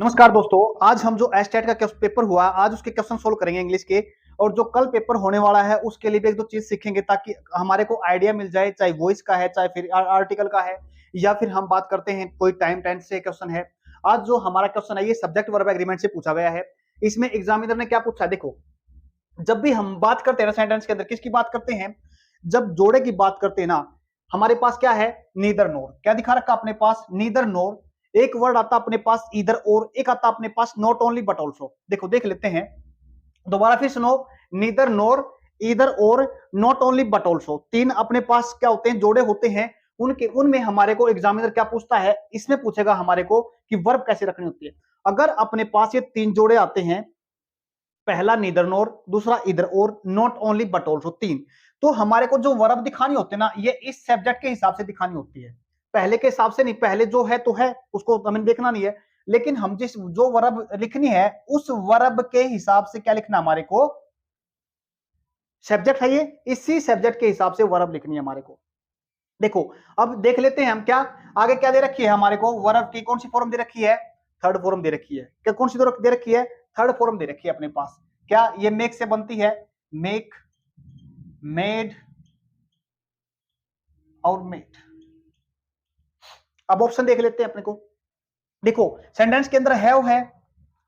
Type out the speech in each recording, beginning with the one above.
नमस्कार दोस्तों, आज हम जो एस्टेट का पेपर हुआ आज उसके क्वेश्चन सोल्व करेंगे इंग्लिश के। और जो कल पेपर होने वाला है उसके लिए भी एक दो चीज सीखेंगे ताकि हमारे को आइडिया मिल जाए, चाहे वॉइस का है चाहे फिर आर्टिकल का है या फिर हम बात करते हैं कोई टाइम टेंस से क्वेश्चन है। आज जो हमारा क्वेश्चन है ये सब्जेक्ट वर्ब एग्रीमेंट से पूछा गया है। इसमें एग्जामिनर ने क्या पूछा, देखो जब भी हम बात करते हैं ना सेंटेंस के अंदर किसकी बात करते हैं, जब जोड़े की बात करते हैं ना, हमारे पास क्या है नीदर नोर, क्या दिखा रखा अपने पास नीदर नोर। एक वर्ड आता अपने पास इधर और, एक आता अपने पास नॉट ओनली बट ऑल्सो। देखो देख लेते हैं दोबारा फिर सुनो, नीदर नोर इधर और नॉट ओनली बट ऑल्सो, तीन अपने पास क्या होते हैं जोड़े होते हैं। उनके उनमें हमारे को एग्जामिनर क्या पूछता है, इसमें पूछेगा हमारे को कि वर्ब कैसे रखनी होती है। अगर अपने पास ये तीन जोड़े आते हैं, पहला नीदर नोर, दूसरा इधर और, नॉट ओनली बट ऑल्सो, तीन, तो हमारे को जो वर्ब दिखानी होती है ना ये इस सब्जेक्ट के हिसाब से दिखानी होती है, पहले के हिसाब से नहीं। पहले जो है तो है, उसको हमें देखना नहीं है, लेकिन हम जिस जो वर्ब लिखनी है उस वर्ब के हिसाब से क्या लिखना हमारे को, सब्जेक्ट है ये, इसी सब्जेक्ट के हिसाब से वर्ब लिखनी है हमारे को। देखो अब देख लेते हैं हम क्या आगे क्या दे रखी है हमारे को, वर्ब की कौन सी फॉर्म दे रखी है, थर्ड फॉर्म दे रखी है। क्या कौन सी दे रखी है, थर्ड फॉर्म दे रखी है अपने पास। क्या ये मेक से बनती है, मेक, मेड और मेड। अब ऑप्शन देख लेते हैं अपने को। देखो सेंटेंस के अंदर हैव है,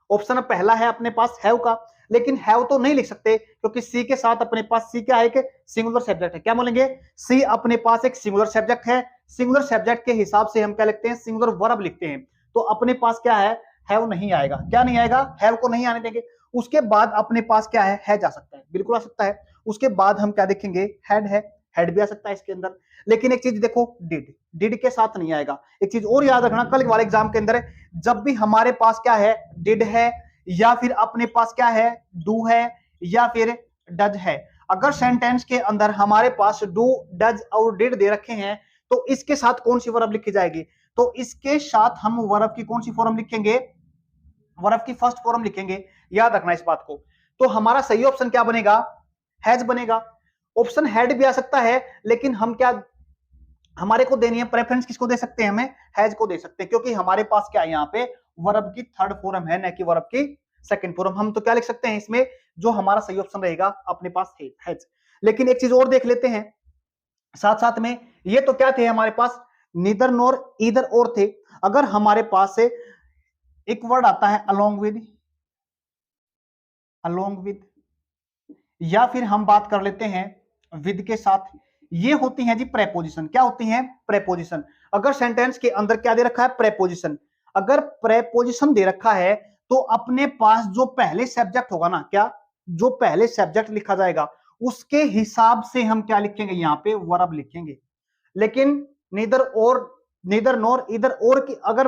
ऑप्शन पहला है अपने पास हैव का, लेकिन हैव तो नहीं लिख सकते क्योंकि सी के साथ अपने पास सी क्या है, एक सिंगुलर सब्जेक्ट है। क्या बोलेंगे, सी अपने पास एक सिंगुलर सब्जेक्ट है, सिंगुलर सब्जेक्ट के हिसाब से हम क्या लिखते हैं, सिंगुलर वर्ब लिखते हैं। तो अपने पास क्या है, हैव नहीं आएगा। क्या नहीं आएगा, हैव को नहीं आने देंगे। उसके बाद अपने पास क्या है जा सकता है, बिल्कुल आ सकता है। उसके बाद हम क्या देखेंगे, हेड है, हेड भी आ सकता है इसके अंदर। लेकिन एक चीज देखो, डिड के साथ नहीं आएगा। एक चीज और याद रखना, कल वाले एग्जाम के अंदर जब भी हमारे पास क्या है, डिड है या फिर अपने पास क्या है, डू है या फिर डज है, अगर सेंटेंस के अंदर हमारे पास डू, डज और डिड दे रखे हैं तो इसके साथ कौन सी वर्ब लिखी जाएगी, तो इसके साथ हम वर्ब की कौन सी फॉर्म लिखेंगे, वर्ब की फर्स्ट फॉर्म लिखेंगे। याद रखना इस बात को। तो हमारा सही ऑप्शन क्या बनेगा, हैज बनेगा। ऑप्शन हेड भी आ सकता है, लेकिन हम क्या हमारे को देनी है प्रेफरेंस, किसको दे सकते हैं, हमें हैज को दे सकते हैं, क्योंकि हमारे पास क्या है यहाँ पे वर्ब की थर्ड फॉर्म है, न कि वर्ब की सेकंड फॉर्म। हम तो क्या लिख सकते हैं इसमें, जो हमारा सही ऑप्शन रहेगा अपने पास है हैज। लेकिन एक चीज और देख लेते हैं साथ साथ में, ये तो क्या थे हमारे पास, नीदर नोर इधर और थे। अगर हमारे पास से एक वर्ड आता है अलोंग विद, अलोंग विद, या फिर हम बात कर लेते हैं विद के साथ, ये होती हैं जी प्रेपोजिशन। क्या होती हैं, प्रेपोजिशन। अगर सेंटेंस के अंदर क्या दे रखा है, प्रेपोजिशन, अगर प्रेपोजिशन दे रखा है तो अपने पास जो पहले सब्जेक्ट होगा ना, क्या जो पहले सब्जेक्ट लिखा जाएगा उसके हिसाब से हम क्या लिखेंगे, यहां पे वर्ब लिखेंगे। लेकिन नीदर और, नीदर नॉर इधर और की अगर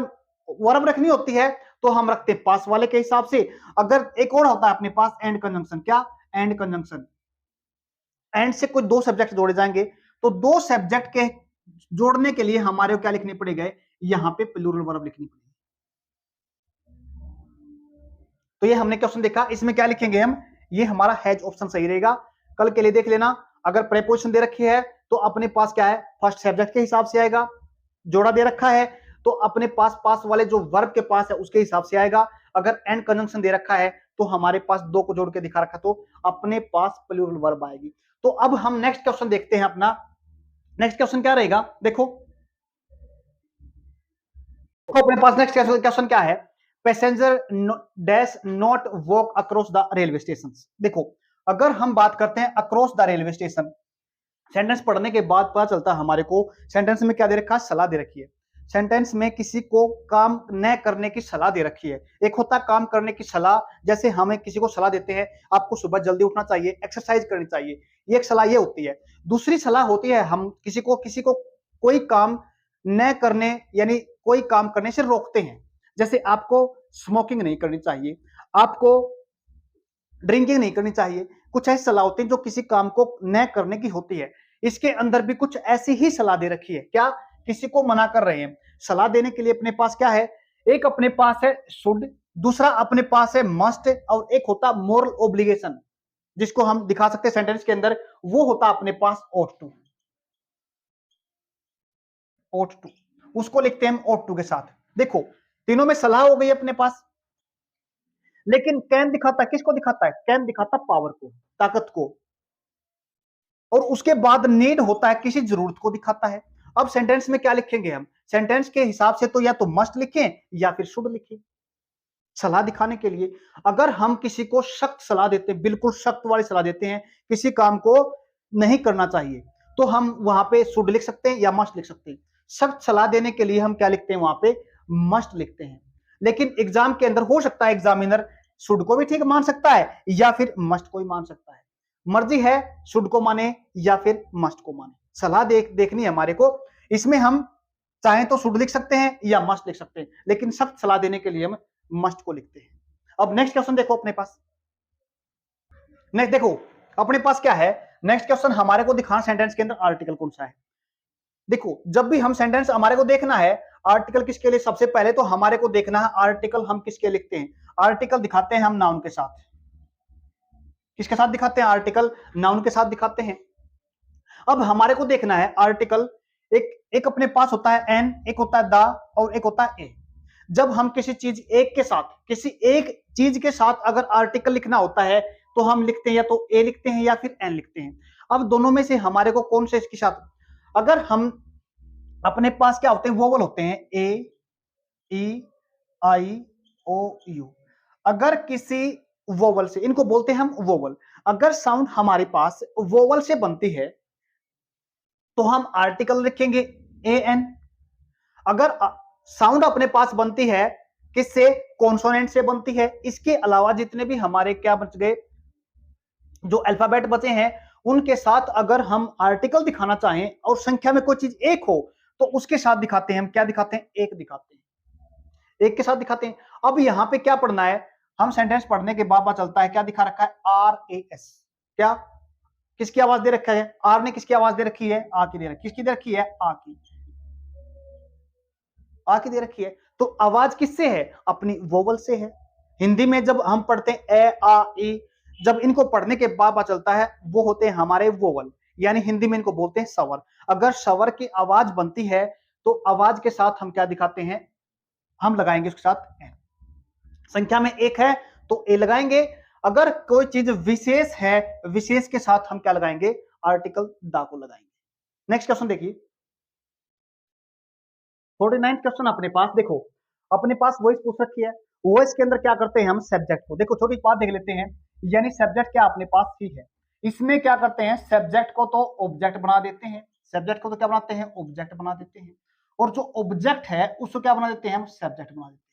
वर्ब रखनी होती है तो हम रखते हैं पास वाले के हिसाब से। अगर एक और होता है अपने पास एंड कंजंक्शन, क्या एंड कंजंक्शन, एंड से कुछ दो सब्जेक्ट जोड़े जाएंगे तो दो सब्जेक्ट के जोड़ने के लिए हमारे को क्या लिखने पड़ेगा, यहां पे प्लूरल वर्ब लिखनी पड़ेगी। तो ये हमने क्वेश्चन देखा, इसमें क्या लिखेंगे हम, ये हमारा हैज ऑप्शन सही रहेगा। कल के लिए देख लेना, अगर प्रेपोजिशन दे रखी है तो अपने पास क्या है, फर्स्ट सब्जेक्ट के हिसाब से आएगा। जोड़ा दे रखा है तो अपने पास पास वाले जो वर्ब के पास है उसके हिसाब से आएगा। अगर एंड कंजंक्शन दे रखा है तो हमारे पास दो को जोड़ के दिखा रखा तो अपने पास प्लूरल वर्ब आएगी। तो अब हम नेक्स्ट क्वेश्चन देखते हैं अपना। नेक्स्ट क्वेश्चन क्या रहेगा, देखो अपने पास नेक्स्ट क्वेश्चन क्या है, passenger dash not walk across the railway station. देखो अगर हम बात करते हैं across the railway station, sentence पढ़ने के बाद पता चलता है हमारे को सेंटेंस में क्या दे रखा है, सलाह दे रखी है। सेंटेंस में किसी को काम न करने की सलाह दे रखी है। एक होता है काम करने की सलाह, जैसे हमें किसी को सलाह देते हैं आपको सुबह जल्दी उठना चाहिए, एक्सरसाइज करनी चाहिए, ये एक सलाह ये होती है। दूसरी सलाह होती है हम किसी को कोई काम न करने यानी कोई काम करने से रोकते हैं, जैसे आपको स्मोकिंग नहीं करनी चाहिए, आपको ड्रिंकिंग नहीं करनी चाहिए। कुछ ऐसी सलाह होती है जो किसी काम को न करने की होती है। इसके अंदर भी कुछ ऐसी ही सलाह दे रखी है, क्या किसी को मना कर रहे हैं। सलाह देने के लिए अपने पास क्या है, एक अपने पास है शुड, दूसरा अपने पास है मस्ट, और एक होता मोरल ओब्लिगेशन जिसको हम दिखा सकते हैं सेंटेंस के अंदर, वो होता अपने पास ought to, ought to, उसको लिखते हैं हम ought to के साथ। देखो तीनों में सलाह हो गई अपने पास, लेकिन कैन दिखाता है, किसको दिखाता है? कैन दिखाता पावर को, ताकत को, और उसके बाद नीड होता है किसी जरूरत को दिखाता है। अब सेंटेंस में क्या लिखेंगे हम? सेंटेंस के हिसाब से तो या तो मस्ट लिखें या फिर शुड लिखें, सलाह दिखाने के लिए। अगर हम किसी को सख्त सलाह देते हैं, बिल्कुल सख्त वाली सलाह देते हैं, किसी काम को नहीं करना चाहिए, तो हम वहां पे शुड लिख सकते हैं या मस्ट लिख सकते हैं। सख्त सलाह देने के लिए हम क्या लिखते हैं? वहां पे मस्ट लिखते हैं। लेकिन एग्जाम के अंदर हो सकता है एग्जामिनर शुड को भी ठीक मान सकता है या फिर मस्ट को ही मान सकता है। मर्जी है शुड को माने या फिर मस्ट को माने, सलाह देखनी है हमारे को। इसमें हम चाहे तो शुड लिख सकते हैं या मस्ट लिख सकते हैं, लेकिन सख्त सलाह देने के लिए हम मस्ट को लिखते हैं। अब नेक्स्ट क्वेश्चन देखो अपने पास। नेक्स्ट देखो अपने पास क्या है। नेक्स्ट क्वेश्चन हमारे को दिखाना सेंटेंस के अंदर आर्टिकल कौन सा है। देखो जब भी हम सेंटेंस हमारे को देखना है आर्टिकल किसके लिए, सबसे पहले तो हमारे को देखना है आर्टिकल हम किसके लिखते हैं। आर्टिकल दिखाते हैं हम नाउन के साथ। किसके साथ दिखाते हैं? आर्टिकल नाउन के साथ दिखाते हैं। अब हमारे को देखना है आर्टिकल, एक अपने पास होता है एन, एक होता है द और एक होता है ए। जब हम किसी चीज एक के साथ, किसी एक चीज के साथ अगर आर्टिकल लिखना होता है तो हम लिखते हैं या तो ए लिखते हैं या फिर एन लिखते हैं। अब दोनों में से हमारे को कौन से इसके साथ, अगर हम अपने पास क्या होते हैं? वोवल होते हैं, ए ई आई ओ यू। अगर किसी वोवल से, इनको बोलते हैं हम वोवल, अगर साउंड हमारे पास वोवल से बनती है तो हम आर्टिकल लिखेंगे ए एन। अगर साउंड अपने पास बनती है किससे? कॉन्सोनेंट से बनती है। इसके अलावा जितने भी हमारे क्या बच गए, जो अल्फाबेट बचे हैं, उनके साथ अगर हम आर्टिकल दिखाना चाहें और संख्या में कोई चीज एक हो तो उसके साथ दिखाते हैं हम, क्या दिखाते हैं? एक दिखाते हैं, एक के साथ दिखाते हैं। अब यहां पे क्या पढ़ना है? हम सेंटेंस पढ़ने के बाद पता चलता है क्या दिखा रखा है? R A S. क्या किसकी आवाज दे रखा है? आर ने किसकी आवाज दे रखी है? आ की दे रखी। किसकी दे रखी है? आ की, आ की दे रखी है। तो आवाज किससे है? अपनी वोवल से है। हिंदी में जब हम पढ़ते हैं ए आ ई, जब इनको पढ़ने के बाद पता चलता है वो होते हैं हमारे वोवल, यानी हिंदी में इनको बोलते हैं स्वर। अगर स्वर की आवाज बनती है तो आवाज के साथ हम क्या दिखाते हैं? हम लगाएंगे उसके साथ ए। संख्या में एक है तो ए लगाएंगे। अगर कोई चीज विशेष है, विशेष के साथ हम क्या लगाएंगे? आर्टिकल दा को लगाएंगे। नेक्स्ट क्वेश्चन देखिए 49 क्वेश्चन अपने पास। देखो अपने पास वॉइस पूछ रखी है, वॉइस के अंदर क्या करते हैं हम? सब्जेक्ट को, देखो छोटी बात देख लेते हैं, यानी सब्जेक्ट क्या अपने पास ही है। इसमें क्या करते हैं? सब्जेक्ट को तो ऑब्जेक्ट बना देते हैं, सब्जेक्ट को तो क्या बनाते हैं? ऑब्जेक्ट बना देते हैं, और जो ऑब्जेक्ट है उसको क्या बना देते हैं? हम सब्जेक्ट बना देते हैं।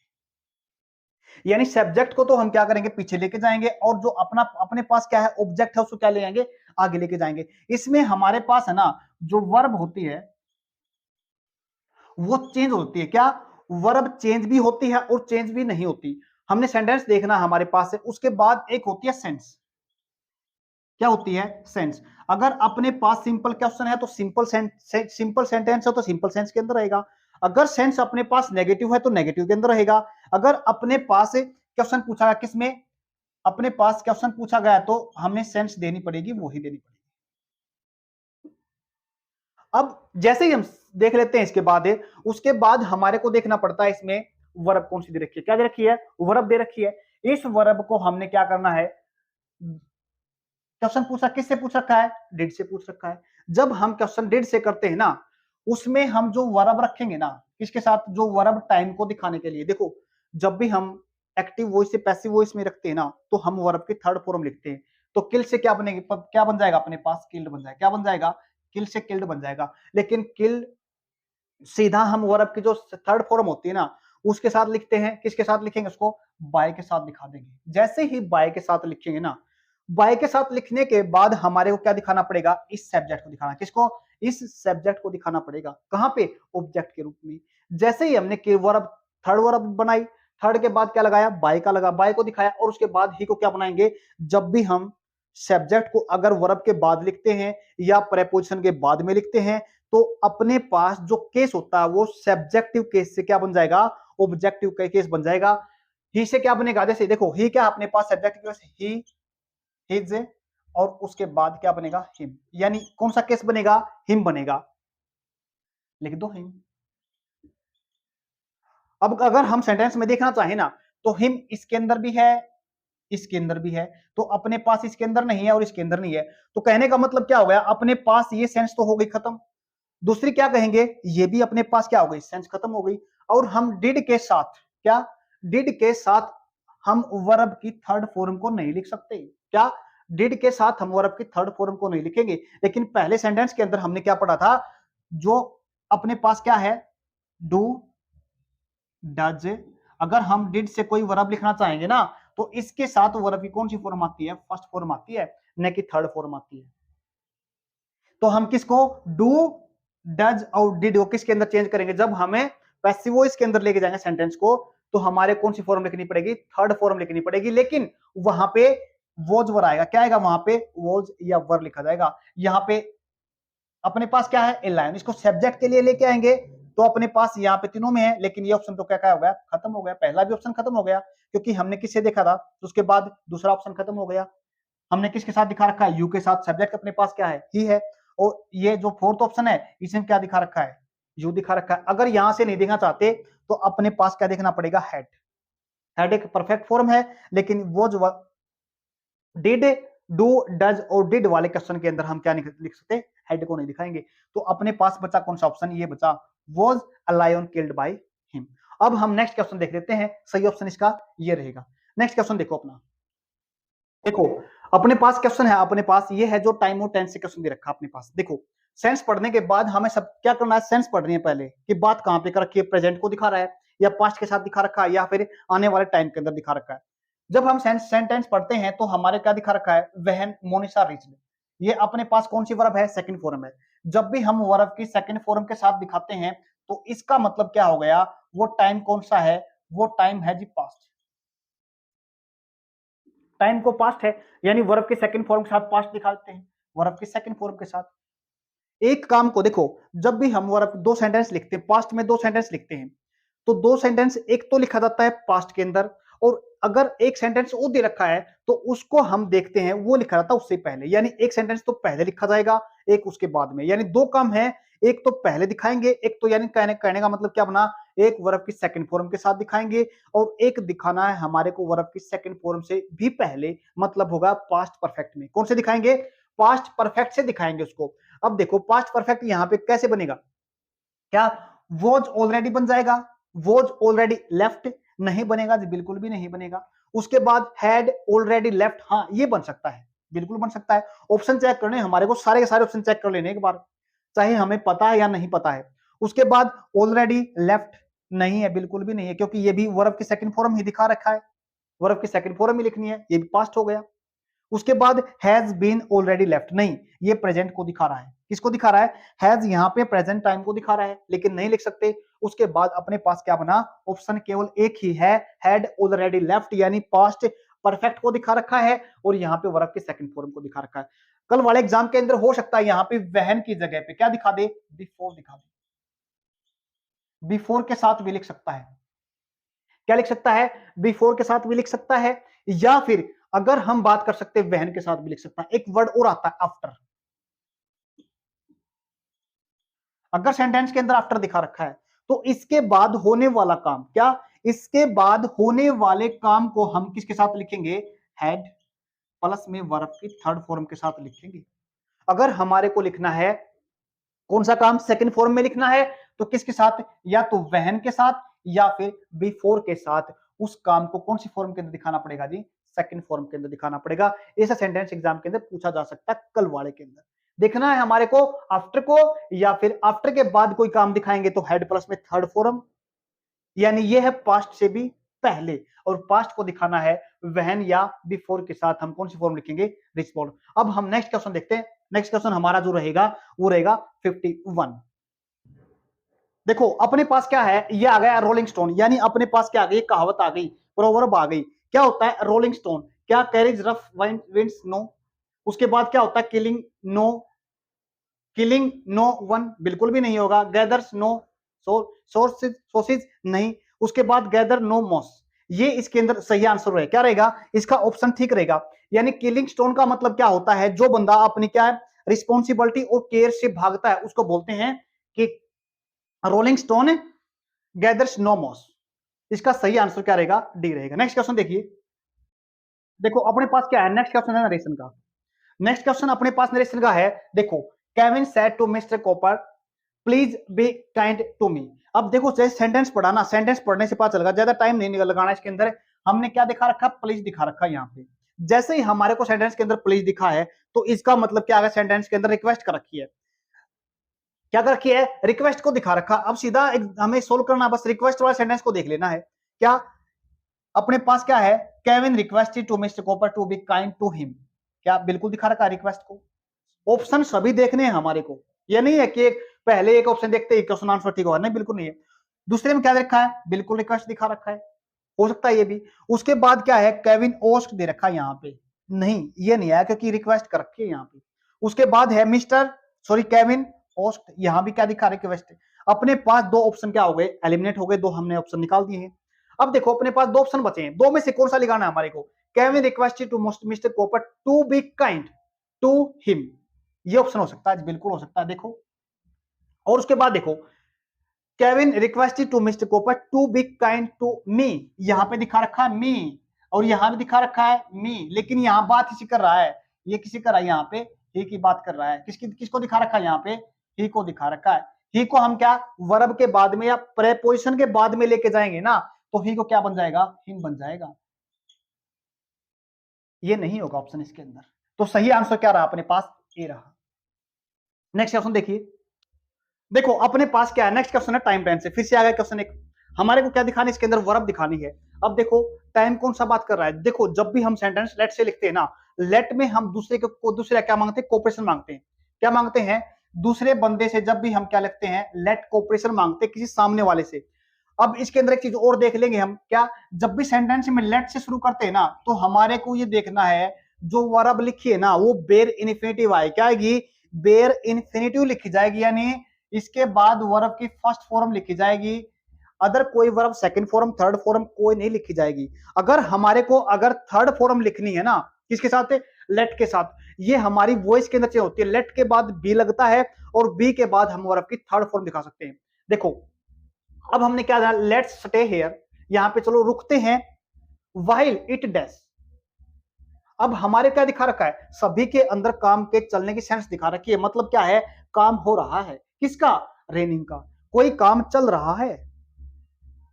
यानी सब्जेक्ट को तो हम क्या करेंगे? पीछे लेके जाएंगे, और जो अपना अपने पास क्या है? ऑब्जेक्ट है, उसको क्या ले जाएंगे? आगे लेके जाएंगे। इसमें हमारे पास है ना जो वर्ब होती है वो चेंज होती है। क्या? वर्ब चेंज भी होती है और चेंज भी नहीं होती। हमने सेंटेंस देखना हमारे पास है, उसके बाद एक होती है सेंस। क्या होती है? सेंस। अगर अपने पास सिंपल क्वेश्चन है तो सिंपल सेंटेंस है तो सिंपल सेंस के अंदर रहेगा। अगर सेंस अपने पास नेगेटिव है तो नेगेटिव के अंदर रहेगा। अगर अपने पास क्वेश्चन पूछा गया, किसमें? अपने पास क्वेश्चन पूछा गया तो हमें सेंस देनी पड़ेगी, वो ही देनी पड़ेगी। अब जैसे ही हम देख लेते हैं इसके बाद उसके बाद हमारे को देखना पड़ता है इसमें वर्ब कौन सी दे रखी है। क्या दे रखी है? वर्ब दे रखी है। इस वर्ब को हमने क्या करना है? क्वेश्चन पूछा, किससे पूछ रखा है? डिड से पूछ रखा है। जब हम क्वेश्चन डिड से करते हैं ना, उसमें हम जो वर्ब रखेंगे ना, किसके साथ? जो वर्ब टाइम को दिखाने के लिए। देखो जब भी हम एक्टिव वॉइस से पैसिव वॉइस में रखते हैं ना, तो हम वर्ब की थर्ड फॉर्म लिखते हैं। तो किल से क्या बनेगी? क्या बन जाएगा अपने पास? किल्ड बन जाएगा। क्या बन जाएगा? किल से किल्ड बन जाएगा। लेकिन किल सीधा हम वर्ब की जो थर्ड फॉर्म होती है ना, उसके साथ लिखते हैं। किसके साथ लिखेंगे? उसको बाय के साथ दिखा देंगे। जैसे ही बाय के साथ लिखेंगे ना, बाय के साथ लिखने के बाद हमारे को क्या दिखाना पड़ेगा? इस सब्जेक्ट को दिखाना। किसको? इस सब्जेक्ट को दिखाना पड़ेगा। कहां पे? ऑब्जेक्ट के रूप में। जैसे ही हमने के वर्ब थर्ड वर्ब बनाई, थर्ड के बाद क्या लगाया? बाय का लगा, बाय को दिखाया, और उसके बाद ही को क्या बनाएंगे? जब भी हम सब्जेक्ट को अगर वर्ब के बाद लिखते हैं या प्रेपोजिशन के बाद में लिखते हैं तो अपने पास जो केस होता है वो सब्जेक्टिव केस से क्या बन जाएगा? ऑब्जेक्टिव केस बन जाएगा। ही से क्या बनेगा? जैसे देखो ही क्या अपने पास सब्जेक्टिव केस, ही हिज, और उसके बाद क्या बनेगा? हिम। यानी कौन सा केस बनेगा? हिम बनेगा। लिख दो हिम। अब अगर हम सेंटेंस में देखना चाहे ना तो हिम इसके अंदर भी है इसके अंदर भी है, तो अपने पास इसके अंदर नहीं है और इसके अंदर नहीं है, तो कहने का मतलब क्या हो गया, अपने पास ये सेंस तो हो गई खत्म। दूसरी क्या कहेंगे, ये भी अपने पास क्या हो गई, सेंस खत्म हो गई। और हम डिड के साथ क्या, डिड के साथ हम वर्ब की थर्ड फॉर्म को नहीं लिख सकते। क्या, डिड के साथ हम वर्ब की थर्ड फॉर्म को नहीं लिखेंगे। लेकिन पहले सेंटेंस के अंदर हमने क्या पढ़ा था, जो अपने पास क्या है, डू डज, अगर हम डिड से कोई वर्ब लिखना चाहेंगे ना, तो इसके साथ वर्ब की कौन सी फॉर्म आती है, फर्स्ट फॉर्म आती है, न कि थर्ड फॉर्म आती है। तो हम किसको, डू डज और डिड को किसके अंदर चेंज करेंगे, जब हमें पैसिव वॉइस के अंदर लेके जाएंगे सेंटेंस को, तो हमारे कौन सी फॉर्म लिखनी पड़ेगी, थर्ड फॉर्म लिखनी पड़ेगी। लेकिन वहां पे वॉज वर आएगा, क्या आएगा वहां पे, वॉज या वर लिखा जाएगा। यहां पे अपने पास क्या है, ए लायन, इसको सब्जेक्ट के लिए लेके आएंगे, तो अपने पास यहाँ पे तीनों में है, लेकिन ये ऑप्शन तो क्या हो गया, खत्म हो गया। पहला भी ऑप्शन खत्म हो गया, क्योंकि हमने किससे देखा था, तो उसके बाद दूसरा ऑप्शन खत्म हो गया। हमने किसके साथ दिखा रखा है, यू के साथ, सब्जेक्ट अपने पास क्या है, ही है। और ये जो फोर्थ ऑप्शन है, इसमें क्या दिखा रखा है, यू दिखा रखा है। अगर यहां से नहीं देखना चाहते, तो अपने पास क्या देखना पड़ेगा, हेड। हेड एक परफेक्ट फॉर्म है, लेकिन वो जो डिड, डू, डज और डिड वाले क्वेश्चन के अंदर हम क्या नहीं लिख सकते, हेड को नहीं दिखाएंगे। तो अपने पास बचा कौन सा ऑप्शन, ये बचा, was a lion killed by him. अब हम नेक्स्ट क्वेश्चन देख लेते हैं, सही ऑप्शन इसका ये रहेगा। नेक्स्ट क्वेश्चन देखो अपना, देखो अपने पास क्वेश्चन है, अपने पास ये है जो टाइम और टेंस से क्वेश्चन दे रखा अपने पास। देखो सेंस पढ़ने के बाद हमें सब क्या करना है, सेंस पढ़नी है पहले कि बात कहां पे कर रखी है, प्रेजेंट को दिखा रहा है या पास्ट के साथ दिखा रखा है या फिर आने वाले टाइम के अंदर दिखा रखा है। जब हम सेंटेंस पढ़ते हैं तो हमारे क्या दिखा रखा है, वहन मोनिशा रीच्ड, ये अपने पास कौन सी वर्ब है, सेकंड फॉर्म है। जब भी हम वर्ब की सेकंड फॉर्म के साथ दिखाते हैं, तो इसका मतलब क्या हो गया, वो टाइम कौन सा है, वो टाइम है जी पास्ट। टाइम को पास्ट है, यानी वर्ब के सेकंड फॉर्म के साथ पास्ट दिखाते हैं, वर्ब के सेकंड फॉर्म के साथ। एक काम को देखो, जब भी हम वर्ब दो सेंटेंस लिखते हैं, पास्ट में दो सेंटेंस लिखते हैं, तो दो सेंटेंस एक तो लिखा जाता है पास्ट के अंदर, और अगर एक सेंटेंस वो दे रखा है तो उसको हम देखते हैं वो लिखा जाता है उससे पहले, यानी एक सेंटेंस तो पहले लिखा जाएगा, एक उसके बाद में, यानी दो काम है, एक तो पहले दिखाएंगे, एक तो यानी कहने का मतलब क्या बना, एक वर्ब की सेकंड फॉर्म के साथ दिखाएंगे, और एक दिखाना है हमारे को वर्ब की सेकंड फॉर्म से भी पहले, मतलब होगा पास्ट परफेक्ट में। कौन से दिखाएंगे, पास्ट परफेक्ट से दिखाएंगे उसको। अब देखो पास्ट परफेक्ट यहां पे कैसे बनेगा, क्या वॉज ऑलरेडी बन जाएगा, वॉज ऑलरेडी लेफ्ट, नहीं बनेगा जी, बिल्कुल भी नहीं बनेगा। उसके बाद हैड ऑलरेडी लेफ्ट, हाँ ये बन सकता है, बिल्कुल बन सकता है। ऑप्शन चेक करने हमारे को, सारे के सारे ऑप्शन चेक कर लेने एक बार, चाहे हमें पता है या नहीं पता है। उसके बाद ऑलरेडी लेफ्ट नहीं है, बिल्कुल भी नहीं है, क्योंकि ये भी वर्ब की सेकंड फॉर्म ही दिखा रखा है, वर्ब की सेकंड फॉर्म ही लिखनी है, ये भी पास्ट हो गया। उसके बाद हैज बीन ऑलरेडी लेफ्ट, नहीं ये प्रेजेंट को दिखा रहा है, किसको दिखा रहा है, हैज यहाँ पे प्रेजेंट टाइम को दिखा रहा है, लेकिन नहीं लिख सकते। उसके बाद अपने पास क्या बना, ऑप्शन केवल एक ही है, हैड ऑलरेडी लेफ्ट, यानी पास्ट परफेक्ट को दिखा रखा है, और यहाँ पे वर्ब के सेकंड फॉर्म को दिखा रखा है। कल वाले एग्जाम के अंदर हो सकता है यहाँ पे वहन की जगह पे क्या दिखा दे, बिफोर दिखा दे, बिफोर के साथ भी लिख सकता है, क्या लिख सकता है, बिफोर के साथ भी लिख सकता है, या फिर अगर हम बात कर सकते हैं वहन के साथ भी लिख सकता है। एक वर्ड और आता है आफ्टर, अगर सेंटेंस के अंदर आफ्टर दिखा रखा है, तो इसके बाद होने वाला काम, क्या इसके बाद होने वाले काम को हम किसके साथ लिखेंगे, हैड प्लस में वर्ब की थर्ड फॉर्म के साथ लिखेंगे। अगर हमारे को लिखना है कौन सा काम, सेकंड फॉर्म में लिखना है, तो किसके साथ, या तो वहन के साथ या फिर बिफोर के साथ, उस काम को कौन सी फॉर्म के अंदर दिखाना पड़ेगा जी, सेकंड फॉर्म के अंदर दिखाना पड़ेगा। ऐसा सेंटेंस एग्जाम के अंदर पूछा जा सकता है कल वाले के अंदर। देखना है हमारे को आफ्टर को, या फिर आफ्टर के बाद कोई काम दिखाएंगे तो हेड प्लस में थर्ड फॉर्म, यानी ये है पास्ट से भी पहले, और पास्ट को दिखाना है वहन या बिफोर के साथ, हम कौन सी फॉर्म लिखेंगे, रिस्पॉन्ड। अब हम नेक्स्ट क्वेश्चन देखते हैं। नेक्स्ट क्वेश्चन हमारा जो रहेगा वो रहेगा 51। देखो अपने पास क्या है, ये आ गया रोलिंग स्टोन, यानी अपने पास क्या आ गई, कहावत आ गई, प्रोवर्ब आ गई। क्या होता है रोलिंग स्टोन, क्या कैरीज रफ विंड्स, नो। उसके बाद क्या होता है killing, no, killing no one, बिल्कुल भी नहीं होगा। गैदर्स नो सोर्सेज नहीं। उसके बाद गैदर नो मॉस, ये इसके अंदर सही आंसर है, क्या रहेगा इसका ऑप्शन ठीक रहेगा। यानी किलिंग स्टोन का मतलब क्या होता है, जो बंदा अपनी क्या है रिस्पॉन्सिबिलिटी और केयर से भागता है उसको बोलते हैं कि rolling stone gathers no moss. इसका सही आंसर क्या रहेगा, डी रहेगा। नेक्स्ट क्वेश्चन देखिए, देखो अपने पास क्या है, नेक्स्ट क्वेश्चन है नरेशन का। नेक्स्ट क्वेश्चन अपने पास नरेशन का है, देखो Kevin said to mister Copper please be kind to me. अब देखो जैसे सेंटेंस पढ़ा ना, सेंटेंस पढ़ने से पता चलेगा, ज्यादा टाइम नहीं लगाना इसके अंदर। हमने क्या दिखा रखा, प्लीज दिखा रखा है यहाँ पे। जैसे ही हमारे को सेंटेंस के अंदर प्लीज दिखा है तो इसका मतलब क्या है, सेंटेंस के अंदर रिक्वेस्ट कर रखी है। क्या कर रखी है, रिक्वेस्ट को दिखा रखा। अब सीधा हमें सोल्व करना, बस रिक्वेस्ट वाले सेंटेंस को देख लेना है। क्या अपने पास क्या है, Kevin requested to mister Copper to be kind to him. क्या बिल्कुल दिखा रखा है रिक्वेस्ट को। ऑप्शन सभी देखने हैं हमारे को, ये नहीं है कि पहले एक ऑप्शन देखते ही क्वेश्चन आंसर ठीक होगा, नहीं बिल्कुल नहीं है। दूसरे में क्या रखा है, बिल्कुल रिक्वेस्ट दिखा रखा है, हो सकता है ये भी। उसके बाद क्या है, केविन ओस्क दे रखा है यहाँ पे, नहीं ये नहीं है क्योंकि रिक्वेस्ट कर रखी है यहाँ पे। उसके बाद है मिस्टर सॉरी केविन ओस्क, यहाँ भी क्या दिखा रिक्वेस्ट। अपने पास दो ऑप्शन क्या हो गए, एलिमिनेट हो गए, दो हमने ऑप्शन निकाल दिए हैं। अब देखो अपने पास दो ऑप्शन बचे हैं, दो में से कौन सा लगाना है हमारे को। Kevin requested to mister Copper to be kind to him, ये ऑप्शन हो सकता है, बिल्कुल हो सकता है। देखो और उसके बाद देखो Kevin requested to mister Copper to be kind to me, यहां पे दिखा रखा है मी, और यहां भी दिखा रखा है मी, लेकिन यहां बात किसी कर रहा है, ये किसी कर रहा है, यहाँ पे ही की बात कर रहा है। किसको दिखा रखा है यहाँ पे, ही को दिखा रखा है। ही को हम क्या वर्ब के बाद में या प्रेपोजिशन के बाद में लेके जाएंगे ना, तो ही को क्या बन जाएगा, हिम बन जाएगा। ये नहीं होगा ऑप्शन इसके अंदर, तो सही आंसर क्या रहा अपने पास, ए रहा। नेक्स्ट क्वेश्चन देखिए, देखो अपने पास क्या है, नेक्स्ट क्वेश्चन है टाइम टेंस से, फिर से आ गया क्वेश्चन एक। हमारे को क्या दिखाना है, इसके अंदर वर्ब दिखानी है। अब देखो टाइम कौन सा बात कर रहा है, देखो जब भी हम सेंटेंस लेट से लिखते हैं ना, लेट में हम दूसरे को दूसरा क्या मांगते हैं, कोऑपरेशन मांगते हैं। क्या मांगते हैं, दूसरे बंदे से जब भी हम क्या लिखते हैं, लेट कोऑपरेशन मांगते हैं किसी सामने वाले से। अब इसके अंदर एक चीज और देख लेंगे हम, क्या जब भी सेंटेंस में लेट से शुरू करते हैं ना, तो हमारे को ये देखना है जो वर्ब लिखी है ना, वो बेर इन्फिनेटिव आए, क्या आएगी, बेर इन्फिनेटिव लिखी जाएगी, यानी इसके बाद वर्ब की फर्स्ट फॉर्म लिखी जाएगी। अदर कोई verb second form third form कोई नहीं लिखी जाएगी। अगर हमारे को अगर थर्ड फॉर्म लिखनी है ना, किसके साथ, लेट के साथ, ये हमारी वॉइस के अंदर चेंज होती है, लेट के बाद बी लगता है और बी के बाद हम वर्ब की थर्ड फॉर्म दिखा सकते हैं। देखो अब हमने क्या जाना, लेट्स स्टे हियर, यहां पे चलो रुकते हैं, व्हाइल इट डैश। अब हमारे क्या दिखा रखा है, सभी के अंदर काम के चलने की सेंस दिखा रखी है, मतलब क्या है, काम हो रहा है, किसका, रेनिंग का, कोई काम चल रहा है।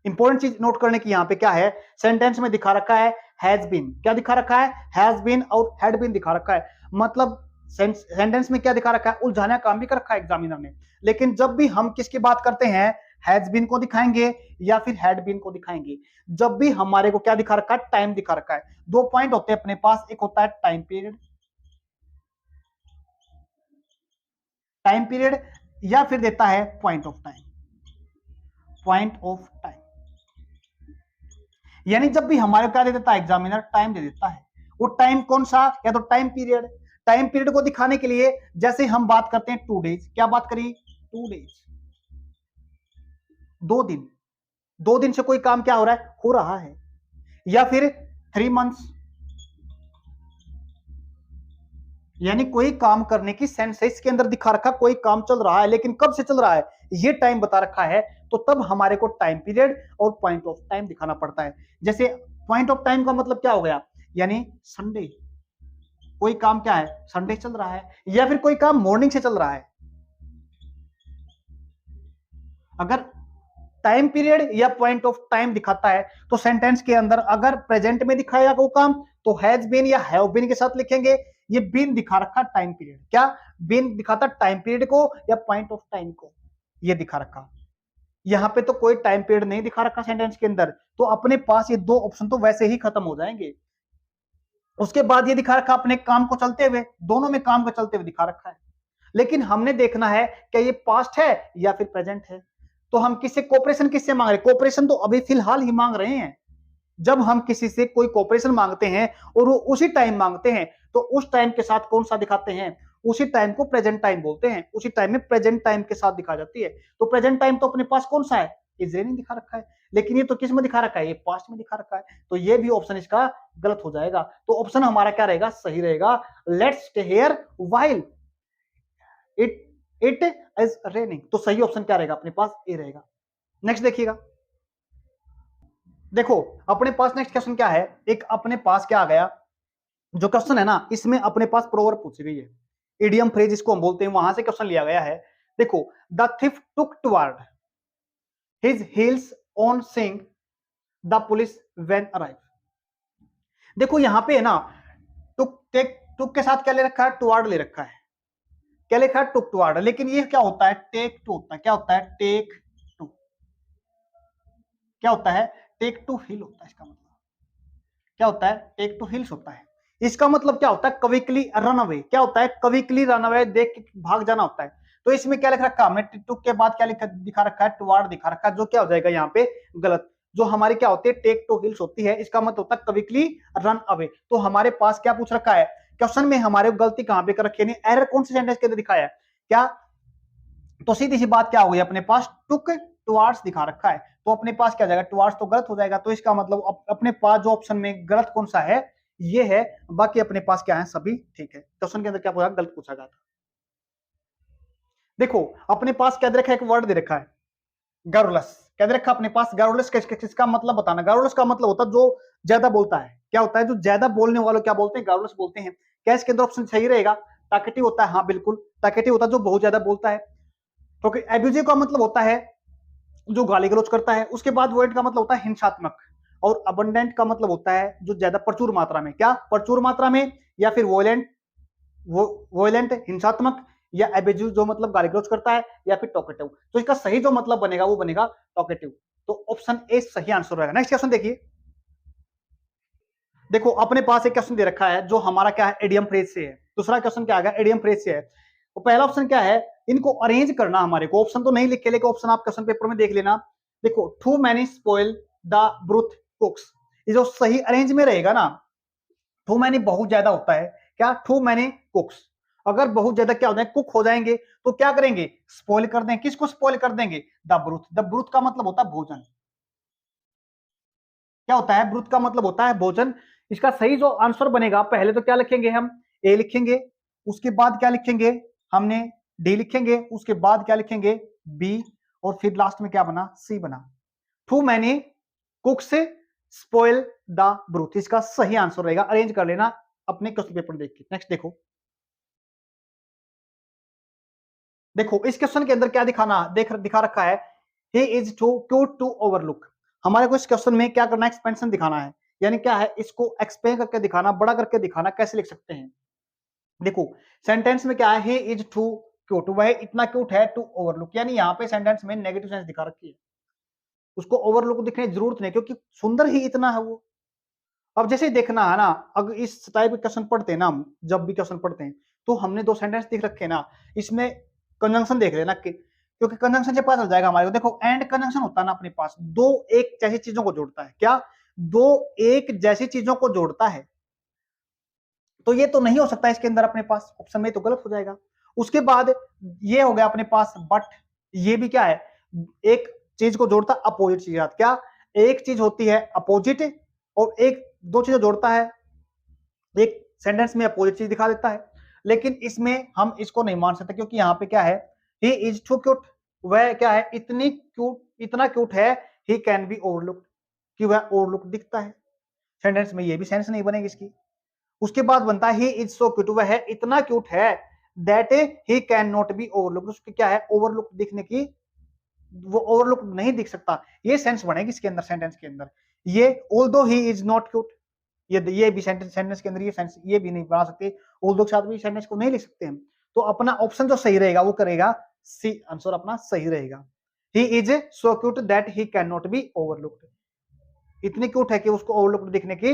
इंपॉर्टेंट चीज नोट करने की यहां पे क्या है, सेंटेंस में दिखा रखा है हैज बीन, क्या दिखा रखा है, हैज बीन और हैड बीन दिखा रखा है। मतलब सेंटेंस में क्या दिखा रखा है, उलझाने का काम भी कर रखा है एग्जामिनर ने। लेकिन जब भी हम किसकी बात करते हैं, हैज बीन को दिखाएंगे या फिर हैड बीन को दिखाएंगे। जब भी हमारे को क्या दिखा रखा है, टाइम दिखा रखा है। दो पॉइंट होते हैं अपने पास, एक होता है टाइम पीरियड, टाइम पीरियड, या फिर देता है point of time, point of time. यानी जब भी हमारे क्या दे देता है एग्जामिनर, टाइम दे देता है। वो टाइम कौन सा, या तो टाइम पीरियड, टाइम पीरियड को दिखाने के लिए जैसे हम बात करते हैं 2 डेज, क्या बात करी, 2 डेज, 2 दिन, 2 दिन से कोई काम क्या हो रहा है। या फिर 3 मंथ्स, यानी कोई काम करने की सेंस है, इसके अंदर दिखा रखा कोई काम चल रहा है, लेकिन कब से चल रहा है ये टाइम बता रखा है, तो तब हमारे को टाइम पीरियड और पॉइंट ऑफ टाइम दिखाना पड़ता है। जैसे पॉइंट ऑफ टाइम का मतलब क्या हो गया, यानी संडे, कोई काम क्या है, संडे चल रहा है, या फिर कोई काम मॉर्निंग से चल रहा है। अगर टाइम पीरियड या पॉइंट ऑफ टाइम दिखाता है तो सेंटेंस के अंदर अगर प्रेजेंट में दिखाया वो काम तो हैज बीन या हैव बीन के साथ लिखेंगे। ये बीन दिखा रखा टाइम पीरियड, क्या बीन दिखाता टाइम पीरियड को या पॉइंट ऑफ टाइम को, ये दिखा रखा। यहां पे तो कोई टाइम पीरियड नहीं दिखा रखा सेंटेंस के अंदर, तो अपने पास ये दो ऑप्शन तो वैसे ही खत्म हो जाएंगे। उसके बाद ये दिखा रखा अपने काम को चलते हुए, दोनों में काम को चलते हुए दिखा रखा है, लेकिन हमने देखना है क्या ये पास्ट है या फिर प्रेजेंट है। तो हम किससे कोऑपरेशन किससे मांग रहे हैं, कोऑपरेशन तो अभी फिलहाल ही मांग रहे हैं। जब हम किसी से कोई कोऑपरेशन मांगते हैं और वो उसी टाइम मांगते हैं, तो उस टाइम के साथ कौन सा दिखाते हैं, उसी टाइम को प्रेजेंट टाइम बोलते हैं, उसी टाइम में प्रेजेंट टाइम के साथ दिखा जाती है। तो प्रेजेंट टाइम तो अपने पास कौन सा है, इज रेनिंग दिखा रखा है, लेकिन ये तो किस में दिखा रखा है, ये पास्ट में दिखा रखा है, तो ये भी ऑप्शन इसका गलत हो जाएगा। तो ऑप्शन हमारा क्या रहेगा, सही रहेगा, let's stay here while it is raining. तो सही ऑप्शन क्या रहेगा अपने पास, ए रहेगा। नेक्स्ट देखिएगा, देखो अपने पास नेक्स्ट क्वेश्चन क्या है, एक अपने पास क्या आ गया, जो क्वेश्चन है ना, इसमें अपने पास प्रोवर्ब पूछी गई है, इडियम फ्रेज इसको हम बोलते हैं, वहां से क्वेश्चन लिया गया है। देखो, the thief took toward his heels on seeing the police when arrive. देखो यहां पे है ना, टुक टेक, टुक के साथ क्या ले रखा है, टुवर्ड ले रखा है, क्या लिखा है, टुक टुवर्ड, लेकिन ये क्या होता है, टेक टू होता है। क्या होता है, टेक टू, क्या होता है, टेक टू हिल होता है। इसका मतलब क्या होता है, टेक टू हिल्स होता है। इसका मतलब क्या होता है, क्विकली रन अवे। क्या होता है, क्विकली रन अवे, देख के भाग जाना होता है। तो इसमें क्या लिख रखा है हमने, टुक के बाद क्या लिखा दिखा रखा है, टुवर्ड दिखा रखा है, जो क्या हो जाएगा यहाँ पे गलत। जो हमारी क्या होती है, टेक टू हिल्स होती है, इसका मतलब होता है क्विकली रन अवे। तो हमारे पास क्या पूछ रखा है क्वेश्चन में, हमारे गलती कहां पे कर रखी है, एरर कौन से सेंटेंस के अंदर दिखाया है क्या। तो सीधी सी बात क्या हो गई, अपने पास टुक टुवर्ड्स दिखा रखा है, तो अपने पास क्या जाएगा, टुवर्ड्स तो गलत हो जाएगा। तो इसका मतलब अपने पास जो ऑप्शन में गलत कौन सा है, ये है। बाकी अपने पास क्या है, सभी ठीक है। क्वेश्चन के अंदर क्या पूछा, गलत पूछा गया था। देखो अपने पास क्या दे रखा है, एक वर्ड दे रखा है गारुलस। क्या दे रखा है अपने पास, गारुलस। किसका मतलब बताना, गारुलस का मतलब होता है जो ज्यादा बोलता है। क्या होता है, जो ज्यादा बोलने वालों क्या बोलते हैं, गारुलस बोलते हैं। क्या इसके अंदर ऑप्शन सही रहेगा, टाकेटिव होता है, हाँ बिल्कुल टाकेटिव होता है जो बहुत ज्यादा बोलता है। क्योंकि एब्यूजिव का मतलब होता है जो गाली गलौज करता है। उसके बाद वोलेंट का मतलब होता है हिंसात्मक, और अबंडेंट का मतलब होता है जो ज्यादा प्रचुर मात्रा में। क्या प्रचुर मात्रा में, या फिर वोलेंट, वोलेंट हिंसात्मक, या एब्यूजिव जो मतलब गाली गलौज करता है, या फिर टॉकेटिव। तो इसका सही जो मतलब बनेगा वो बनेगा टॉकेटिव। तो ऑप्शन ए सही आंसर रहेगा। नेक्स्ट क्वेश्चन देखिए। देखो अपने पास एक क्वेश्चन दे रखा है जो हमारा क्या है, एडियम फ्रेज से है। दूसरा क्वेश्चन क्या है, एडियम फ्रेज से है। तो पहला ऑप्शन क्या है, इनको अरेंज करना। हमारे को ऑप्शन तो नहीं लिखे, लेकिन ऑप्शन आप क्वेश्चन पेपर में देख लेना। देखो, too many spoil the broth cooks, ये जो सही अरेंज में रहेगा ना, टू मैनी बहुत ज्यादा होता है, क्या, टू मैनी कुक्स। अगर बहुत ज्यादा क्या हो जाए, कुक हो जाएंगे, तो क्या करेंगे, स्पॉइल कर देंगे। किसको स्पॉइल कर देंगे, द ब्रूथ। द ब्रूथ का मतलब होता है भोजन। क्या होता है, ब्रूथ का मतलब होता है भोजन। इसका सही जो आंसर बनेगा, पहले तो क्या लिखेंगे हम, ए लिखेंगे, उसके बाद क्या लिखेंगे हमने, डी लिखेंगे, उसके बाद क्या लिखेंगे, बी, और फिर लास्ट में क्या बना, सी बना। Too many cooks spoil the broth, इसका सही आंसर रहेगा। अरेंज कर लेना अपने क्वेश्चन पेपर देख के। नेक्स्ट देखो, देखो इस क्वेश्चन के अंदर क्या दिखाना दिखा रखा है, he is too cute to overlook. हमारे को इस क्वेश्चन में क्या करना है, एक्सपेंशन दिखाना है। यानी क्या है, इसको एक्सपेंड करके दिखाना, बड़ा करके दिखाना। कैसे लिख सकते हैं, देखो सेंटेंस में क्या है, ही इज टू क्यूट, वह इतना क्यूट है, टू ओवरलुक, यानी यहाँ पे सेंटेंस में नेगेटिव सेंस दिखा रखी है। उसको ओवरलुक दिखने की जरूरत नहीं, क्योंकि सुंदर ही इतना है वो। अब जैसे देखना है ना, अगर इस टाइप के क्वेश्चन पढ़ते हैं ना हम, जब भी क्वेश्चन पढ़ते हैं, तो हमने दो सेंटेंस दिख रखे हैं ना, इसमें कंजंक्शन देख लेना कि, क्योंकि कंजंक्शन से पता चल जाएगा हमारे को। देखो एंड कंजंक्शन होता है ना अपने पास, दो एक जैसी चीजों को जोड़ता है। क्या, दो एक जैसी चीजों को जोड़ता है। तो ये तो नहीं हो सकता इसके अंदर अपने पास, ऑप्शन में तो गलत हो जाएगा। उसके बाद ये हो गया अपने पास बट, ये भी क्या है, एक चीज को जोड़ता अपोजिट चीज। क्या, एक चीज होती है अपोजिट, और एक दो चीजें जोड़ता है, एक सेंटेंस में अपोजिट चीज दिखा देता है। लेकिन इसमें हम इसको नहीं मान सकते, क्योंकि यहाँ पे क्या है, ही इज टू क्यूट, वह क्या है, इतनी क्यूट, इतना क्यूट है, ही कैन बी ओवरलुक्ड, कि वह ओवरलुक दिखता है। सेंटेंस में ये भी सेंस नहीं बनेगी इसकी। उसके बाद बनता है ही इज सो क्यूट, वह है इतना क्यूट है, that he can not be overlook, उसकी क्या है, ओवरलुक दिखने की, वो ओवरलुक नहीं दिख सकता। ये सेंस बनेगी इसके अंदर, सेंटेंस के अंदर। ये although he is not cute, ये भी सेंटेंस के अंदर ये सेंस ये भी नहीं बना सकते, ऑल्दो के साथ भी सेंटेंस को नहीं लिख सकते हम। तो अपना ऑप्शन जो सही रहेगा वो करेगा सी, आंसर अपना सही रहेगा। He is so cute that he can not be overlooked, इतनी क्यूट है कि उसको ओवरलुक्ड दिखने की,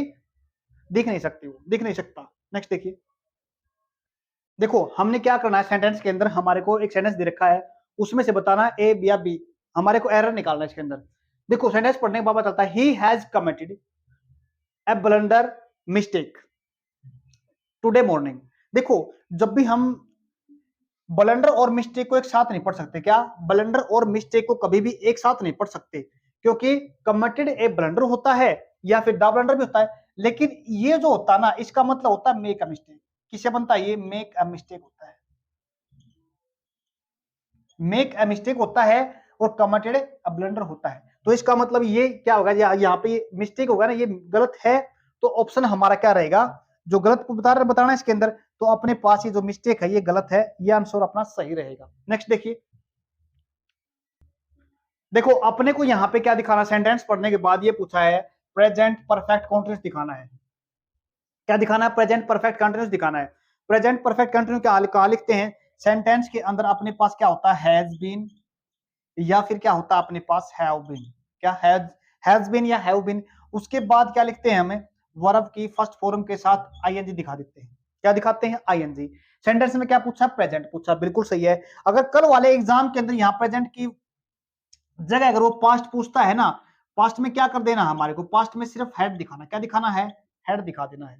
दिख नहीं सकती, वो दिख नहीं सकता। नेक्स्ट देखिए, देखो हमने क्या करना है, सेंटेंस के अंदर हमारे को एक सेंटेंस दे रखा है, उसमें से बताना ए या बी, हमारे को एरर निकालना है इसके अंदर। देखो सेंटेंस पढ़ने के बाद पता चलता है, he has committed A blunder mistake today morning. देखो जब भी हम ब्लंडर और मिस्टेक को एक साथ नहीं पढ़ सकते। क्या, ब्लंडर और मिस्टेक को कभी भी एक साथ नहीं पढ़ सकते, क्योंकि कमिटेड ए ब्लंडर होता है, या फिर द ब्लंडर भी होता है, लेकिन ये जो होता है ना, इसका मतलब होता है मेक अ मिस्टेक। किससे बनता है ये, मेक अ मिस्टेक होता है, मेक अ मिस्टेक होता है, और कमिटेड अ ब्लंडर होता है। तो इसका मतलब ये क्या होगा, यहाँ पे मिस्टेक होगा ना, ये गलत है। तो ऑप्शन हमारा क्या रहेगा, जो गलत को बताना है इसके अंदर, तो अपने पास ये जो मिस्टेक है ये गलत है, ये आंसर अपना सही रहेगा। नेक्स्ट देखिए, देखो अपने को यहां पे क्या दिखाना, सेंटेंस पढ़ने के बाद ये पूछा है प्रेजेंट परफेक्ट कॉन्टिन्यूस दिखाना है। क्या दिखाना है? प्रेजेंट परफेक्ट कंटिन्यूस दिखाना है। प्रेजेंट परफेक्ट कंटिन्यूस कहां लिखते हैं? सेंटेंस के अंदर अपने पास क्या होता है? हैज बीन, या फिर क्या होता है अपने पास? Have been. क्या हैज बीन या हैव बीन, उसके बाद क्या लिखते हैं हमें? वर्ब की फर्स्ट फॉर्म के साथ आईएनजी दिखा देते हैं। क्या दिखाते हैं? आईएनजी। सेंटेंस में क्या पूछा? प्रेजेंट पूछा, बिल्कुल सही है। अगर कल वाले एग्जाम के अंदर यहाँ प्रेजेंट की जगह अगर वो पास्ट पूछता है ना, पास्ट में क्या कर देना हमारे को? पास्ट में सिर्फ हेड दिखाना। क्या दिखाना है? हेड दिखा देना है,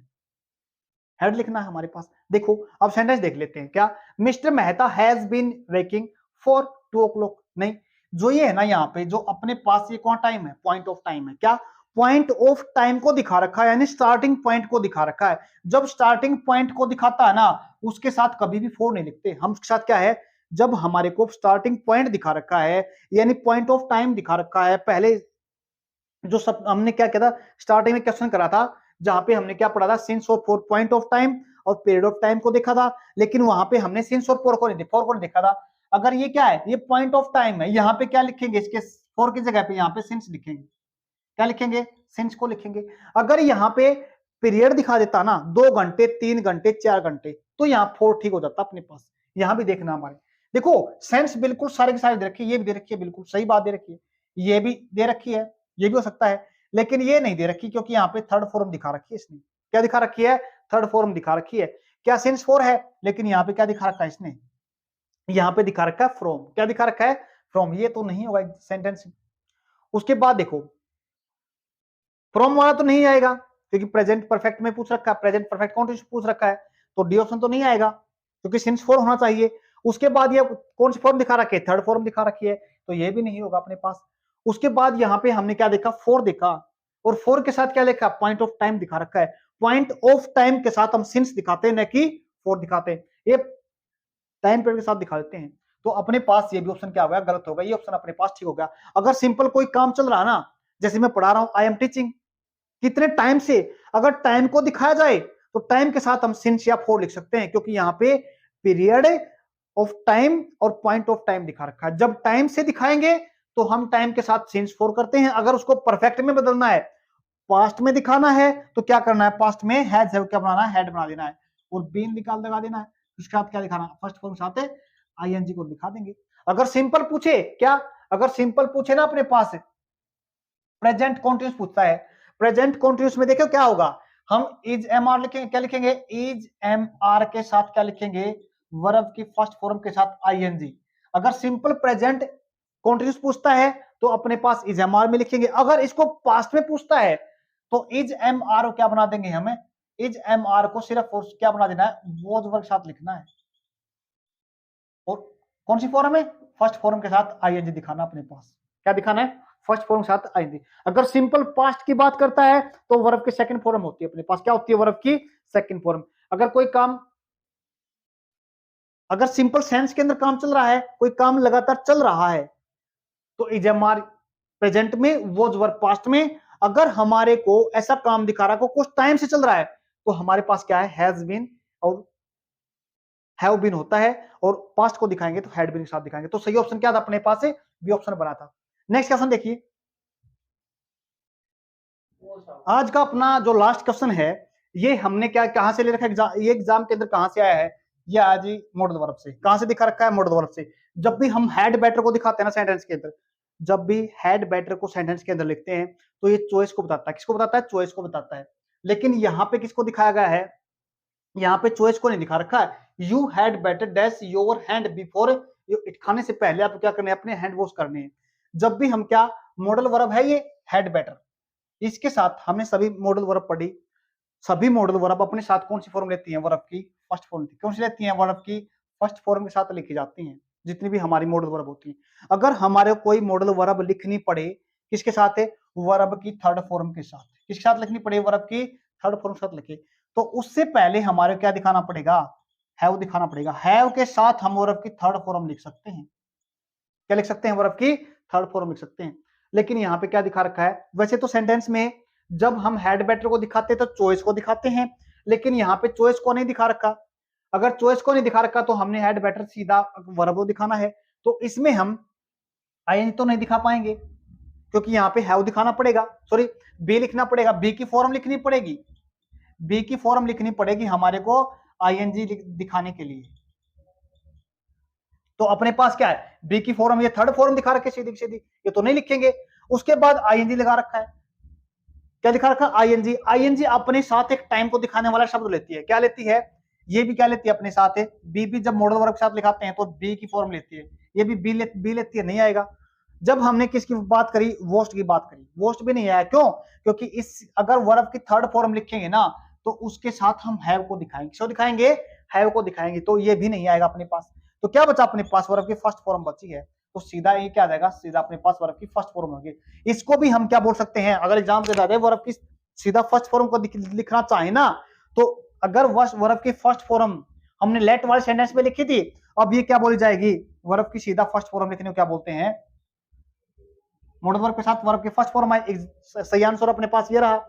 हेड लिखना है हमारे पास। देखो अब सेंटेंस देख लेते हैं। क्या? Mister Mehta has been waking for 2 o'clock। नहीं, जो ये है ना यहाँ पे जो अपने पास ये कौन टाइम है? पॉइंट ऑफ टाइम है। क्या? पॉइंट ऑफ टाइम को दिखा रखा है, यानी स्टार्टिंग पॉइंट को दिखा रखा है। जब स्टार्टिंग पॉइंट को दिखाता है ना, उसके साथ कभी भी 4 नहीं लिखते हम। उसके साथ क्या है? जब हमारे को स्टार्टिंग पॉइंट दिखा रखा है, यानी पॉइंट ऑफ टाइम दिखा रखा है, पहले जो सब हमने क्या किया था स्टार्टिंग में क्वेश्चन करा था, जहां पे हमने क्या पढ़ा था? सिंस और फॉर, पॉइंट ऑफ टाइम और पीरियड ऑफ टाइम को देखा था, लेकिन वहां पे हमने सिंस और फॉर को नहीं देखा था। अगर ये क्या है? ये पॉइंट ऑफ टाइम है, यहाँ पे क्या लिखेंगे? इसके फॉर की जगह पे यहाँ पे सिंस लिखेंगे। क्या लिखेंगे? सिंस को लिखेंगे। अगर यहाँ पे पीरियड दिखा देता ना 2 घंटे, 3 घंटे, 4 घंटे, तो यहाँ 4 ठीक हो जाता अपने पास। यहाँ भी देखना हमारे, देखो सेंस बिल्कुल सारे के सारे दे रखी है, ये भी दे रखी है, बिल्कुल सही बात दे रखी है, ये भी दे रखी है, ये भी हो सकता है, लेकिन ये नहीं दे रखी क्योंकि यहाँ पे थर्ड फॉर्म दिखा रखी है इसने। क्या दिखा रखी है? थर्ड फॉर्म दिखा रखी है। क्या? सिंस 4 है, लेकिन यहाँ पे क्या दिखा रखा है इसने? यहाँ पे दिखा रखा है फ्रॉम। क्या दिखा रखा है? फ्रॉम। ये तो नहीं होगा सेंटेंस। उसके बाद देखो फ्रॉम वाला तो नहीं आएगा क्योंकि प्रेजेंट परफेक्ट में पूछ रखा है, प्रेजेंट परफेक्ट कॉन्टिन्यूस पूछ रखा है, तो डी ऑप्शन तो नहीं आएगा क्योंकि सिंस 4 होना चाहिए। उसके बाद ये कौन सी फॉर्म दिखा रखी है? थर्ड फॉर्म दिखा रखी है, तो ये भी नहीं होगा अपने पास। उसके बाद यहाँ पे हमने क्या देखा? 4 देखा, और 4 के साथ क्या लिखा? पॉइंट ऑफ टाइम दिखा रखा है। पॉइंट ऑफ टाइम के साथ हम सिंस दिखाते हैं, न कि 4 दिखाते हैं। ये टाइम पीरियड के साथ दिखा देते हैं। तो अपने पास ये भी ऑप्शन क्या होगा? गलत होगा। ये ऑप्शन अपने पास ठीक हो गया। अगर सिंपल कोई काम चल रहा ना, जैसे मैं पढ़ा रहा हूं, आई एम टीचिंग, कितने टाइम से, अगर टाइम को दिखाया जाए तो टाइम के साथ हम सिंस या 4 लिख सकते हैं, क्योंकि यहाँ पे पीरियड ऑफ टाइम और पॉइंट ऑफ टाइम दिखा रखा है। जब टाइम से दिखाएंगे तो हम टाइम के साथ सिंस 4 करते हैं। अगर उसको परफेक्ट में बदलना है, पास्ट में दिखाना है, तो क्या करना है? पास्ट में हैज है क्या बनाना है? हैड बना देना है, और बीन निकाल लगा देना है। उसके साथ क्या दिखाना? फर्स्ट फॉर्म के साथ आईएनजी को दिखा देंगे। अगर सिंपल पूछे, क्या? अगर सिंपल पूछे ना अपने पास प्रेजेंट कॉन्टिन्यूस पूछता है, प्रेजेंट कॉन्टिन्यूस में देखो क्या होगा? हम इज एम आर लिखेंगे। क्या लिखेंगे? इज एम आर के साथ क्या लिखेंगे? वर्ब की फर्स्ट फॉर्म के साथ आईएनजी। अगर सिंपल प्रेजेंट कॉन्टिन्यूस पूछता है तो अपने पास इज एम आर में लिखेंगे। अगर इसको पास्ट में पूछता है तो इज एम आर क्या बना देंगे? हमें इज एम आर को सिर्फ क्या बना देना है? वॉज वर्ब के साथ लिखना है, और कौन सी फॉर्म है? फर्स्ट फॉर्म के साथ आईएनजी दिखाना अपने पास। क्या दिखाना है? फर्स्ट फॉर्म के साथ आईएनजी। अगर सिंपल पास्ट की बात करता है तो वर्ब की सेकंड फॉर्म होती है अपने पास। क्या होती है? वर्ब की सेकंड फॉर्म। अगर कोई काम, अगर सिंपल सेंस के अंदर काम चल रहा है, कोई काम लगातार चल रहा है, तो इज एम आर प्रेजेंट में, वॉज वर्ब पास्ट में। अगर हमारे को ऐसा काम दिखा रहा है, को कुछ टाइम से चल रहा है, तो हमारे पास क्या है? हैज बीन और हैव बीन होता है, और पास्ट को दिखाएंगे तो हैड बीन के साथ दिखाएंगे। तो सही ऑप्शन क्या था अपने पास? बी ऑप्शन बना था। नेक्स्ट क्वेश्चन देखिए, आज का अपना जो लास्ट क्वेश्चन है, ये हमने क्या कहां से ले रखा है? ये एग्जाम के अंदर कहां से आया है? ये आज ही मॉडल वर्ब से। कहां से दिखा रखा है? मॉडल वर्ब से। जब भी हम हैड बेटर को दिखाते हैं ना सेंटेंस के अंदर, जब भी हैड बेटर को सेंटेंस के अंदर लिखते हैं तो ये चॉइस को बताता है। किसको बताता है? चॉइस को बताता है। लेकिन यहाँ पे किसको दिखाया गया है? यहाँ पे चॉइस को नहीं दिखा रखा है। You had better dash your hand before, खाने से पहले आप क्या करने हैं? अपने हैंड वॉश करने हैं। जब भी हम क्या, मॉडल वर्ब है ये हैड बेटर, इसके साथ हमने सभी मॉडल वर्ब पढ़ी। सभी मॉडल वर्ब अपने साथ कौन सी फॉर्म लेती हैं? वर्ब की फर्स्ट फॉर्म। कौन सी लेती हैं? वर्ब की फर्स्ट फॉर्म के साथ लिखी जाती हैं जितनी भी हमारी मॉडल वर्ब होती है। अगर हमारे कोई मॉडल वर्ब लिखनी पड़े, किसके साथ है? वर्ब की थर्ड फॉर्म के साथ। किसके साथ लिखनी पड़े? वर्ब की थर्ड फॉर्म के साथ लिखे, तो उससे पहले हमारे क्या दिखाना पड़ेगा? हैव दिखाना पड़ेगा। हैव के साथ हम वर्ब की थर्ड फॉर्म लिख सकते हैं। क्या लिख सकते हैं? वर्ब की थर्ड फॉर्म लिख सकते हैं। लेकिन यहाँ पे क्या दिखा रखा है? वैसे तो सेंटेंस में जब हम हैड बेटर को दिखाते हैं तो चॉइस को दिखाते हैं, लेकिन यहाँ पे चॉइस को नहीं दिखा रखा। अगर चॉइस को नहीं दिखा रखा तो हमने हैड बेटर सीधा वर्ब दिखाना है, तो इसमें हम आईएनजी तो नहीं दिखा पाएंगे क्योंकि यहाँ पे हैव दिखाना पड़ेगा, सॉरी बी लिखना पड़ेगा, बी की फॉर्म लिखनी पड़ेगी, बी की फॉर्म लिखनी पड़ेगी हमारे को आईएनजी दिखाने के लिए। तो अपने पास क्या है, बी की फॉर्म, ये थर्ड फॉर्म दिखा रखे सीधी सीधी, ये तो नहीं लिखेंगे। उसके बाद आईएनजी लगा रखा है, क्या लिखा रखा, आईएनजी। आईएनजी अपने साथ एक टाइम को दिखाने वाला शब्द लेती है, क्या लेती है, ये भी क्या लेती है अपने साथ है, बी भी जब मॉडल वर्ब के साथ लिखाते हैं तो बी की फॉर्म लेती है, ये भी बी लेती है, नहीं आएगा। जब हमने किसकी बात करी, वोस्ट की बात करी, वोस्ट भी नहीं आया, क्यों, क्योंकि इस अगर वर्ब की थर्ड फॉर्म लिखेंगे ना तो उसके साथ हम हैव को दिखाएंगे, क्यों दिखाएंगे, हैव को दिखाएंगे, तो ये भी नहीं आएगा अपने पास। तो क्या बचा अपने पास, वर्ब की फर्स्ट फॉर्म बची है, तो सीधा ये क्या आ जाएगा, सीधा अपने पास वर्ब की फर्स्ट फॉर्म होगी। इसको भी हम क्या बोल सकते हैं, अगर एग्जाम के दादे वर्ब की सीधा फर्स्ट फॉर्म को लिखना चाहे ना, तो अगर वर्ब की फर्स्ट फॉर्म हमने लेट वाले सेंटेंस में लिखी थी, अब ये क्या बोली जाएगी, वर्ब की सीधा फर्स्ट फॉर्म लिखने को क्या बोलते हैं, मॉडल वर्ब के साथ वर्ब की फर्स्ट फॉर्म आए। सही आंसर अपने पास ये रहा।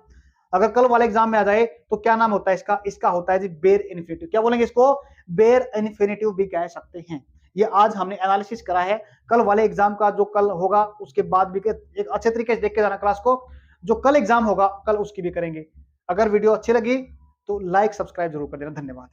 अगर कल वाले एग्जाम में आ जाए तो क्या नाम होता है इसका, इसका होता है जी बेर इन्फिनिटिव, क्या बोलेंगे इसको, बेर इन्फिनिटिव भी कह सकते हैं। ये आज हमने एनालिसिस करा है, कल वाले एग्जाम का जो कल होगा उसके बाद भी एक अच्छे तरीके से देख के जाना क्लास को, जो कल एग्जाम होगा कल उसकी भी करेंगे। अगर वीडियो अच्छी लगी तो लाइक सब्सक्राइब जरूर कर देना, धन्यवाद।